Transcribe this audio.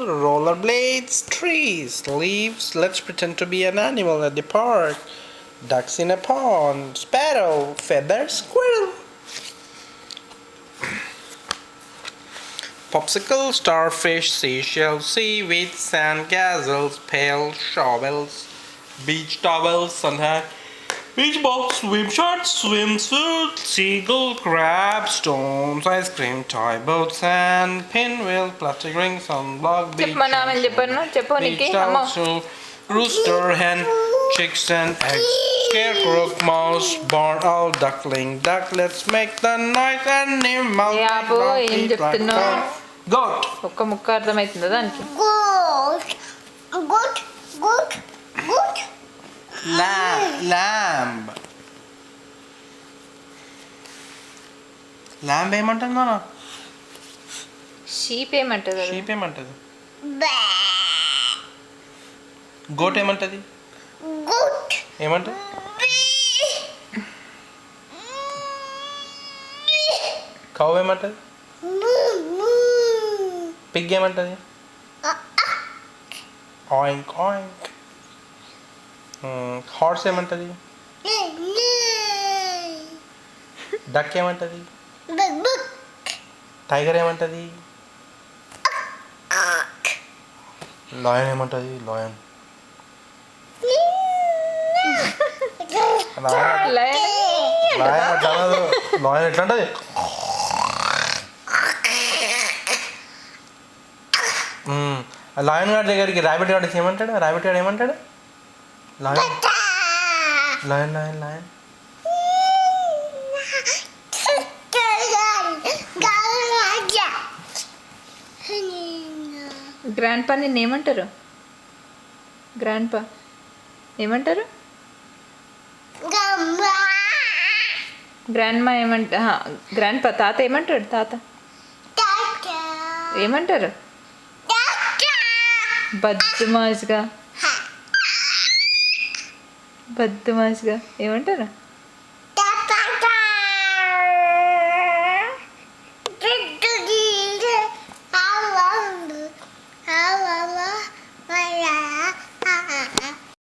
Rollerblades, trees, leaves. Let's pretend to be an animal at the park. Ducks in a pond, sparrow, feather, squirrel. Popsicle, starfish, seashells, seaweed, sand, gazelles, pails, shovels, beach towels, sun hat, beach ball, swim shorts, swimsuit, seagull, crab, stones, ice cream, toy boat, sand, pinwheel, plastic ring, sunblock, beach beach towel, rooster, hen, chicks and eggs, scarecrow, mouse, barn owl, duckling, duck. Let's make the night animal. Goat. ఒక్క ముక్క అర్థమవుతుందా దానికి? Lamb. Lamb ఏమంటుంది నాన్న? Sheep ఏమంటది? Sheep ఏమంటది? Goat ఏమంటది? ఏమంటది? కౌ ఏమంటది? పిగ్ ఏమంటది? ఆయింక్ ఆయింక్. హార్స్ ఏమంటది? డక్ ఏమంటది? టైగర్ ఏమంటది? లాయన్ ఏమంటది? లాయన్. లాయన్ ఎట్లా ఉంటది? లాయన్ గారి దగ్గరికి ర్యాబిట్ గాడికి ఏమంటాడు? ర్యాబిట్ గాడు ఏమంటాడు? Lion lion lion lion. Grand పా నిన్ను ఏమంటారు? గ్రాండ్ పా ఏమంటారు? గ్రాండ్ మా గ్రాండ్ పా తాత ఏమంటాడు? తాత ఏమంటారు? బద్మాష్గా ఏమంటారు?